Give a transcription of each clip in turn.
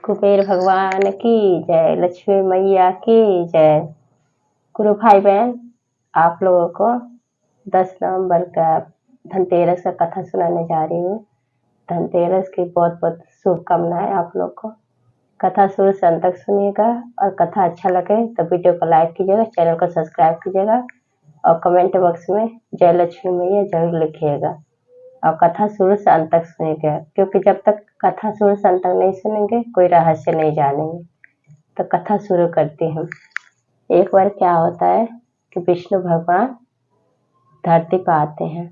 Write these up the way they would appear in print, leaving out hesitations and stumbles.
कुबेर भगवान की जय, लक्ष्मी मैया की जय। गुरु भाई बहन, आप लोगों को 10 नवंबर का धनतेरस का कथा सुनाने जा रही हूँ। धनतेरस की बहुत बहुत शुभकामनाएं आप लोग को। कथा शुरू से अंत तक सुनिएगा और कथा अच्छा लगे तो वीडियो को लाइक कीजिएगा, चैनल को सब्सक्राइब कीजिएगा और कमेंट बॉक्स में जय लक्ष्मी मैया जरूर लिखिएगा और कथा शुरू से अंत तक सुनिएगा, क्योंकि जब तक कथा शुरू से अंत तक नहीं सुनेंगे कोई रहस्य नहीं जानेंगे। तो कथा शुरू करती हूँ। एक बार क्या होता है कि विष्णु भगवान धरती पर आते हैं।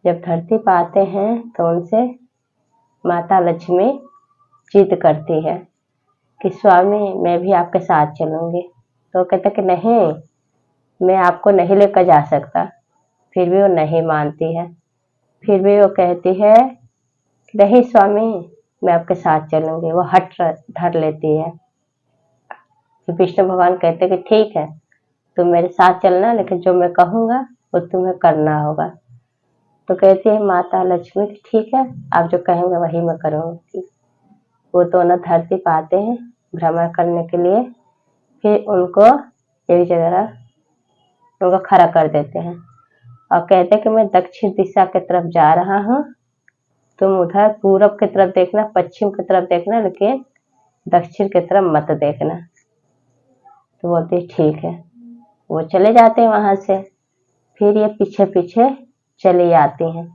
जब धरती पर आते हैं तो उनसे माता लक्ष्मी जिद करती है कि स्वामी मैं भी आपके साथ चलूंगी। तो कहते कि नहीं, मैं आपको नहीं लेकर जा सकता। फिर भी वो नहीं मानती है। फिर भी वो कहती है नहीं स्वामी, मैं आपके साथ चलूंगी। वो हट धर लेती है। फिर विष्णु भगवान कहते कि ठीक है, तुम मेरे साथ चलना, लेकिन जो मैं कहूँगा वो तुम्हें करना होगा। तो कहती है माता लक्ष्मी कि ठीक है, आप जो कहेंगे वही मैं करूँगी। वो दोनों धरती पर आते हैं भ्रमण करने के लिए। फिर उनको एक जगह उनको खड़ा कर देते हैं और कहते हैं कि मैं दक्षिण दिशा की तरफ जा रहा हूँ, तुम उधर पूरब की तरफ देखना, पश्चिम की तरफ देखना, लेकिन दक्षिण की तरफ मत देखना। तो बोलती है ठीक है। वो चले जाते हैं वहां से। फिर ये पीछे पीछे चली आती हैं।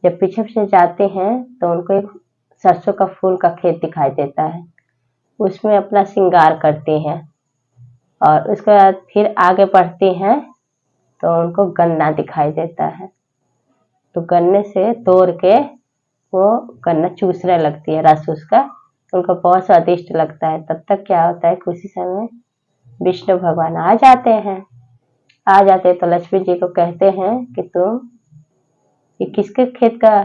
जब पीछे पीछे जाते हैं तो उनको एक सरसों का फूल का खेत दिखाई देता है। उसमें अपना श्रृंगार करती हैं और उसके बाद फिर आगे बढ़ती हैं तो उनको गन्ना दिखाई देता है। तो गन्ने से तोड़ के वो गन्ना चूसने लगती है, रस उसका उनको बहुत स्वादिष्ट लगता है। तब तक क्या होता है कि उसी समय विष्णु भगवान आ जाते हैं। आ जाते तो लक्ष्मी जी को कहते हैं कि तुम ये किसके खेत का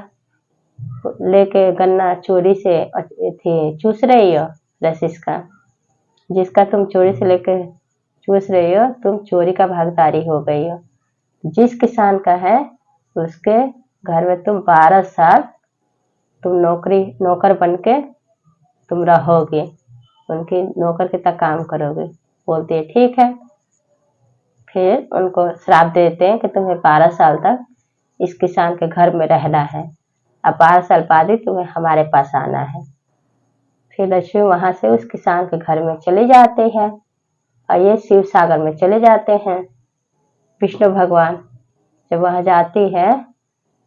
लेके गन्ना चोरी से थी चूस रही हो, रस इसका जिसका तुम चोरी से लेके चूस रही हो, तुम चोरी का भागीदारी हो गई हो। जिस किसान का है उसके घर में तुम 12 साल तुम नौकर बन के तुम रहोगे, उनकी नौकर की तरह काम करोगे। बोलती है ठीक है। फिर उनको श्राप देते हैं कि तुम्हें 12 साल तक इस किसान के घर में रहना है, अब 12 साल बाद ही तुम्हें हमारे पास आना है। फिर लक्ष्मी वहां से उस किसान के घर में चले जाते हैं और ये शिव सागर में चले जाते हैं। विष्णु भगवान जब वहां जाती है,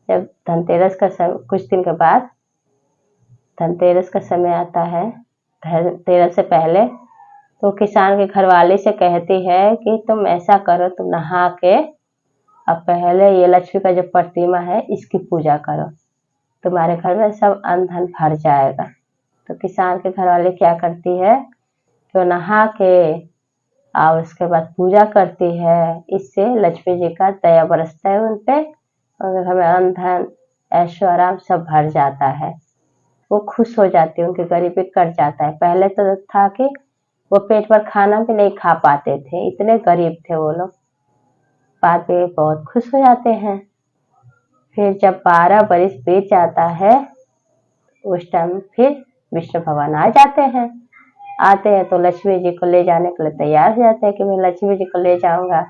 जब धनतेरस का कुछ दिन के बाद धनतेरस का समय आता है, धनतेरस से पहले, तो किसान के घरवाले से कहती है कि तुम ऐसा करो, तुम नहा के अब पहले ये लक्ष्मी का जो प्रतिमा है इसकी पूजा करो, तुम्हारे घर में सब अन्न धन भर जाएगा। तो किसान के घरवाले क्या करती है कि वो नहा के और उसके बाद पूजा करती है। इससे लक्ष्मी जी का दया बरसता है उनपे, उनके घर में अन्न धन ऐशो आराम सब भर जाता है। वो खुश हो जाती है, उनकी गरीबी कट जाता है। पहले तो था कि वो पेट भर खाना भी नहीं खा पाते थे, इतने गरीब थे वो लोग। बाद में बहुत खुश हो जाते हैं। फिर जब 12 बरिस बीत जाता है, उस टाइम फिर विष्णु भगवान आ जाते हैं। आते हैं तो लक्ष्मी जी को ले जाने के लिए तैयार हो जाते हैं कि मैं लक्ष्मी जी को ले जाऊंगा।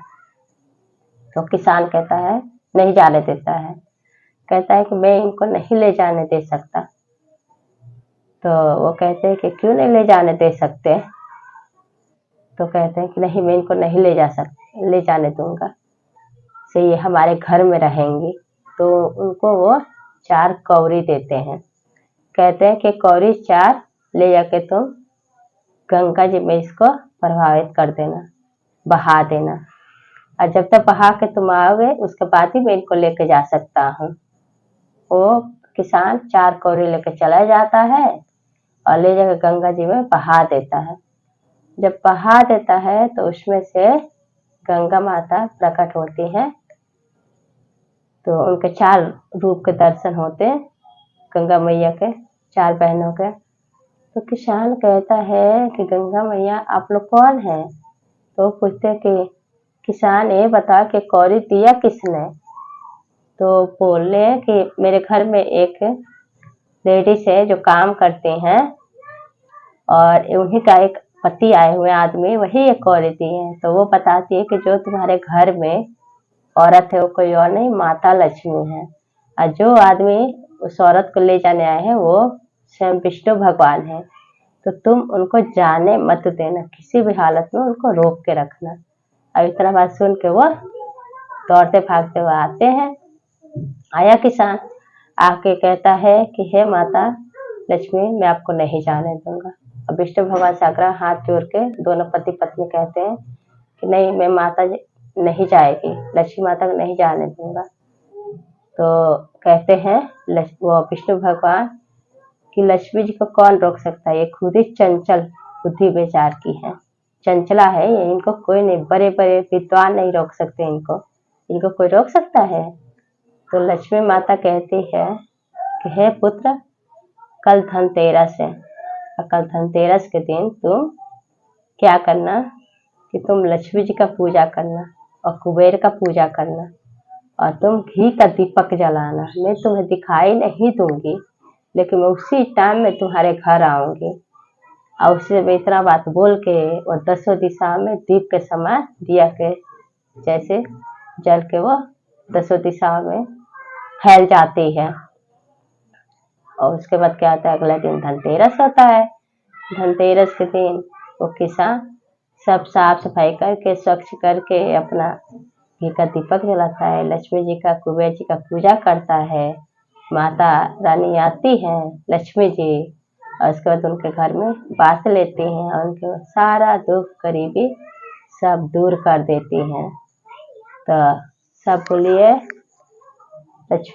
तो किसान कहता है, नहीं जाने देता है, कहता है कि मैं इनको नहीं ले जाने दे सकता। तो वो कहते हैं कि क्यों नहीं ले जाने दे सकते? तो कहते हैं कि नहीं, मैं इनको नहीं ले जाने दूंगा, से ये हमारे घर में रहेंगी। तो उनको वो 4 कौड़ी देते हैं। कहते हैं कि कौड़ी 4 ले जाके तुम गंगा जी में इसको प्रभावित कर देना, बहा देना, और जब तक बहा के तुम आओगे उसके बाद ही मैं इनको लेके जा सकता हूँ। वो किसान 4 कौड़ी लेके चला जाता है और ले जाकर गंगा जी में बहा देता है। जब बहा देता है तो उसमें से गंगा माता प्रकट होती है। तो उनके 4 रूप के दर्शन होते हैं, गंगा मैया के 4 बहनों के। तो किसान कहता है कि गंगा मैया आप लोग कौन हैं? तो पूछते कि किसान ये बता कि कौड़ी दिया किसने? तो बोले कि मेरे घर में एक लेडीज है जो काम करती हैं, और उन्हीं का एक पति आए हुए आदमी वही एक औरत ही है। तो वो बताती है कि जो तुम्हारे घर में औरत है वो कोई और नहीं, माता लक्ष्मी है। और जो आदमी उस औरत को ले जाने आए हैं वो स्वयं विष्णु भगवान है। तो तुम उनको जाने मत देना, किसी भी हालत में उनको रोक के रखना। अब इतना बात सुन के वो दौड़ते भागते हुए आते हैं। आया किसान, आके कहता है कि हे माता लक्ष्मी, मैं आपको नहीं जाने दूंगा। अब विष्णु भगवान से आग्रह हाथ जोड़ के दोनों पति पत्नी कहते हैं कि नहीं, मैं माता जी नहीं जाएगी, लक्ष्मी माता को नहीं जाने दूंगा। तो कहते हैं वो विष्णु भगवान कि लक्ष्मी जी को कौन रोक सकता है, ये खुद ही चंचल बुद्धि विचार की है, चंचला है ये, इनको कोई नहीं, बड़े बड़े विद्वान नहीं रोक सकते इनको, इनको कोई रोक सकता है। तो लक्ष्मी माता कहती है कि हे पुत्र, कल धनतेरस है और कल धनतेरस के दिन तुम क्या करना कि तुम लक्ष्मी जी का पूजा करना और कुबेर का पूजा करना और तुम घी का दीपक जलाना। मैं तुम्हें दिखाई नहीं दूंगी, लेकिन मैं उसी टाइम में तुम्हारे घर आऊंगी। और उससे मैं इतना बात बोल के वो 10 दिशा में दीप के समान दिया के जैसे जल के वो 10 दिशा में फैल जाती है। और उसके बाद क्या होता है, अगले दिन धनतेरस होता है। धनतेरस के दिन वो किसान सब साफ सफाई करके स्वच्छ करके अपना घी का दीपक जलाता है, लक्ष्मी जी का कुबेर जी का पूजा करता है। माता रानी आती हैं लक्ष्मी जी और उसके बाद उनके घर में बास लेती हैं और उनके सारा दुख गरीबी सब दूर कर देती हैं। तो सब बोलिए